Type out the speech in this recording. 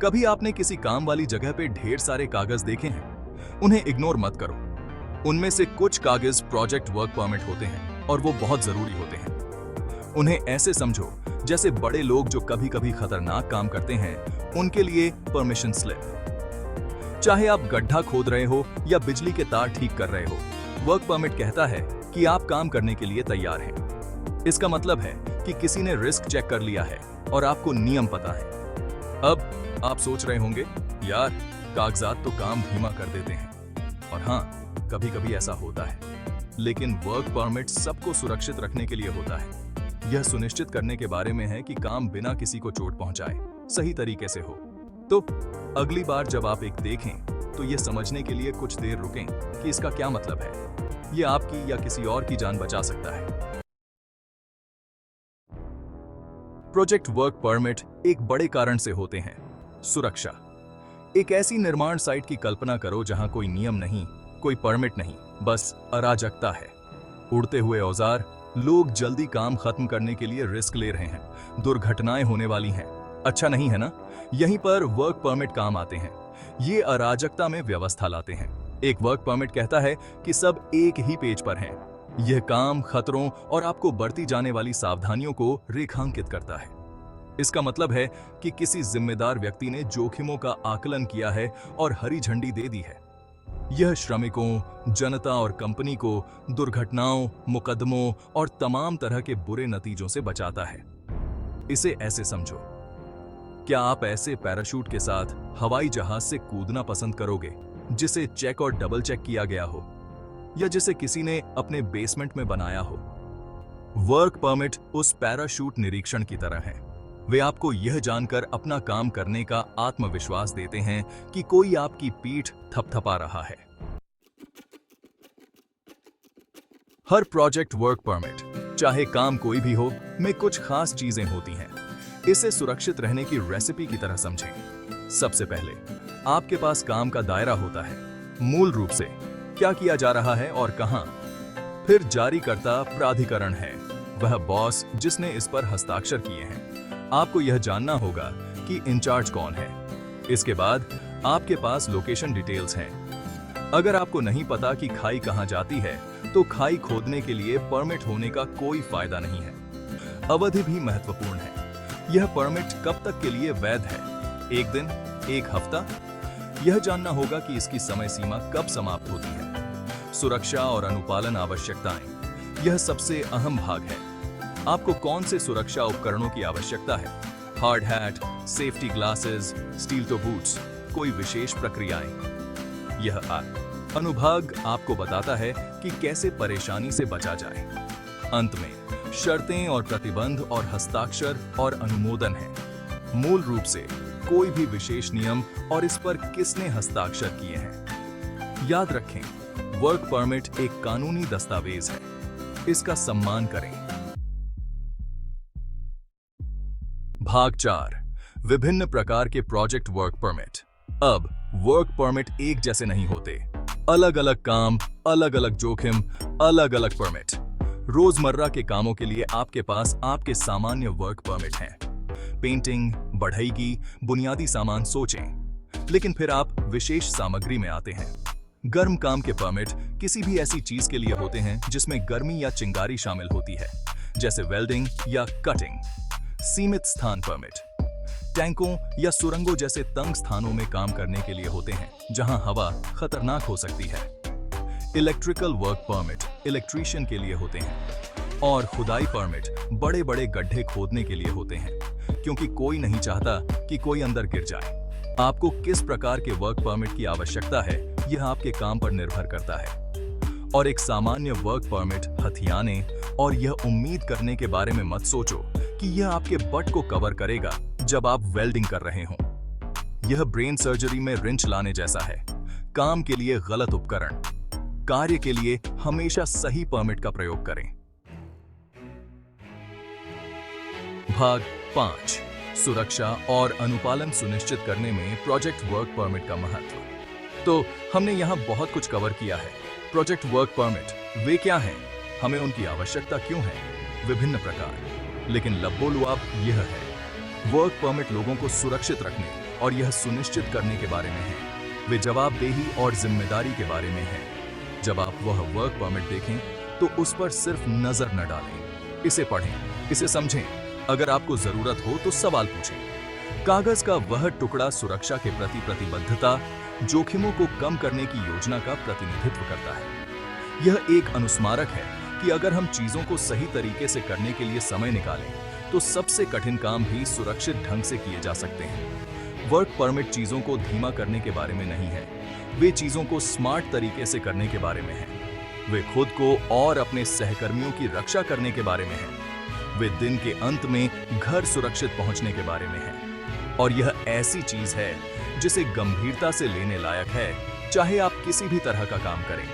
कभी आपने किसी काम वाली जगह पे ढेर सारे कागज देखे हैं? उन्हें इग्नोर मत करो। उनमें से कुछ कागज प्रोजेक्ट वर्क परमिट होते हैं और वो बहुत जरूरी होते हैं। उन्हें ऐसे समझो जैसे बड़े लोग जो कभी कभी खतरनाक काम करते हैं, उनके लिए परमिशन स्लिप। चाहे आप गड्ढा खोद रहे हो या बिजली के तार ठीक कर रहे हो, वर्क परमिट कहता है कि आप काम करने के लिए तैयार हैं। इसका मतलब है कि किसी ने रिस्क चेक कर लिया है और आपको नियम पता है। अब आप सोच रहे होंगे, यार कागजात तो काम धीमा कर देते हैं। और हाँ, कभी कभी ऐसा होता है, लेकिन वर्क परमिट सबको सुरक्षित रखने के लिए होता है। यह सुनिश्चित करने के बारे में है कि काम बिना किसी को चोट पहुंचाए सही तरीके से हो। तो अगली बार जब आप एक देखें तो यह समझने के लिए कुछ देर रुकें कि इसका क्या मतलब है। यह आपकी या किसी और की जान बचा सकता है। प्रोजेक्ट वर्क परमिट एक बड़े कारण से होते हैं। सुरक्षा। एक ऐसी निर्माण साइट की कल्पना करो जहां कोई नियम नहीं, कोई परमिट नहीं, बस अराजकता है। उड़ते हुए औजार, लोग जल्दी काम खत्म करने के लिए रिस्क ले रहे हैं, दुर्घटनाएं होने वाली हैं। अच्छा नहीं है ना? यहीं पर वर्क परमिट काम आते हैं। ये अराजकता में व्यवस्था लाते हैं। एक वर्क परमिट कहता है कि सब एक ही पेज पर हैं। यह काम, खतरों और आपको बरती जाने वाली सावधानियों को रेखांकित करता है। इसका मतलब है कि किसी जिम्मेदार व्यक्ति ने जोखिमों का आकलन किया है और हरी झंडी दे दी है। यह श्रमिकों, जनता और कंपनी को दुर्घटनाओं, मुकदमों और तमाम तरह के बुरे नतीजों से बचाता है। इसे ऐसे समझो, क्या आप ऐसे पैराशूट के साथ हवाई जहाज से कूदना पसंद करोगे जिसे चेक और डबल चेक किया गया हो, या जिसे किसी ने अपने बेसमेंट में बनाया हो? वर्क परमिट उस पैराशूट निरीक्षण की तरह है। वे आपको यह जानकर अपना काम करने का आत्मविश्वास देते हैं कि कोई आपकी पीठ थपथपा रहा है। हर प्रोजेक्ट वर्क परमिट, चाहे काम कोई भी हो, में कुछ खास चीजें होती हैं। इसे सुरक्षित रहने की रेसिपी की तरह समझें। सबसे पहले आपके पास काम का दायरा होता है। मूल रूप से क्या किया जा रहा है और कहां। फिर जारीकर्ता प्राधिकरण है, वह बॉस जिसने इस पर हस्ताक्षर किए हैं। आपको यह जानना होगा कि इंचार्ज कौन है। इसके बाद आपके पास लोकेशन डिटेल्स हैं। अगर आपको नहीं पता कि खाई कहां जाती है, तो खाई खोदने के लिए परमिट होने का कोई फायदा नहीं है। अवधि भी महत्वपूर्ण है। यह परमिट कब तक के लिए वैध है? एक दिन, एक हफ्ता? यह जानना होगा कि इसकी समय सीमा कब समाप्त होती है। सुरक्षा और अनुपालन आवश्यकताएं, यह सबसे अहम भाग है। आपको कौन से सुरक्षा उपकरणों की आवश्यकता है? Hard hat, safety glasses, steel toe boots, कोई विशेष प्रक्रियाएं? यह अनुभाग आपको बताता है कि कैसे परेशानी से बचा जाए। अंत में शर्तें और प्रतिबंध और हस्ताक्षर और अनुमोदन है। मूल रूप से कोई भी विशेष नियम और इस पर किसने हस्ताक्षर किए हैं। याद रखें, वर्क परमिट एक कानूनी दस्तावेज है। इसका सम्मान करें। भाग 4, विभिन्न प्रकार के प्रोजेक्ट वर्क परमिट। अब वर्क परमिट एक जैसे नहीं होते। अलग अलग काम, अलग अलग जोखिम, अलग अलग परमिट। रोजमर्रा के कामों के लिए आपके पास आपके सामान्य वर्क परमिट हैं। पेंटिंग, बढ़ई, बुनियादी सामान सोचें। लेकिन फिर आप विशेष सामग्री में आते हैं। गर्म काम के परमिट किसी भी ऐसी चीज के लिए होते हैं जिसमें गर्मी या चिंगारी शामिल होती है, जैसे वेल्डिंग या कटिंग। सीमित स्थान परमिट टैंकों या सुरंगों जैसे तंग स्थानों में काम करने के लिए होते हैं, जहां हवा खतरनाक हो सकती है। इलेक्ट्रिकल वर्क परमिट इलेक्ट्रीशियन के लिए होते हैं। और खुदाई परमिट बड़े बड़े गड्ढे खोदने के लिए होते हैं, क्योंकि कोई नहीं चाहता कि कोई अंदर गिर जाए। आपको किस प्रकार के वर्क परमिट की आवश्यकता है, यह आपके काम पर निर्भर करता है। और एक सामान्य वर्क परमिट हथियाने और यह उम्मीद करने के बारे में मत सोचो कि यह आपके बट को कवर करेगा जब आप वेल्डिंग कर रहे हों। यह ब्रेन सर्जरी में रिंच लाने जैसा है। काम के लिए गलत उपकरण, कार्य के लिए हमेशा सही परमिट का प्रयोग करें। भाग 5, सुरक्षा और अनुपालन सुनिश्चित करने में प्रोजेक्ट वर्क परमिट का महत्व। तो हमने यहां बहुत कुछ कवर किया है। प्रोजेक्ट वर्क परमिट वे क्या हैं, हमें उनकी आवश्यकता क्यों है, विभिन्न प्रकार। लेकिन लबोलुआब यह है, वर्क परमिट लोगों को सुरक्षित रखने और यह सुनिश्चित करने के बारे में है। वे जवाबदेही और जिम्मेदारी के बारे में है। जब आप वह वर्क परमिट देखें तो उस पर सिर्फ नजर न डालें, इसे पढ़ें, इसे समझें। अगर आपको जरूरत हो तो सवाल पूछें। कागज का वह टुकड़ा सुरक्षा के प्रति प्रतिबद्धता, जोखिमों को कम करने की योजना का प्रतिनिधित्व करता है। यह एक अनुस्मारक है कि अगर हम चीजों को सही तरीके से करने के लिए समय निकालें तो सबसे कठिन काम भी सुरक्षित ढंग से किए जा सकते हैं। वर्क परमिट चीजों को धीमा करने के बारे में नहीं है, वे चीजों को स्मार्ट तरीके से करने के बारे में है। वे खुद को और अपने सहकर्मियों की रक्षा करने के बारे में है। वे दिन के अंत में घर सुरक्षित पहुंचने के बारे में है। और यह ऐसी चीज है जिसे गंभीरता से लेने लायक है, चाहे आप किसी भी तरह का काम करें।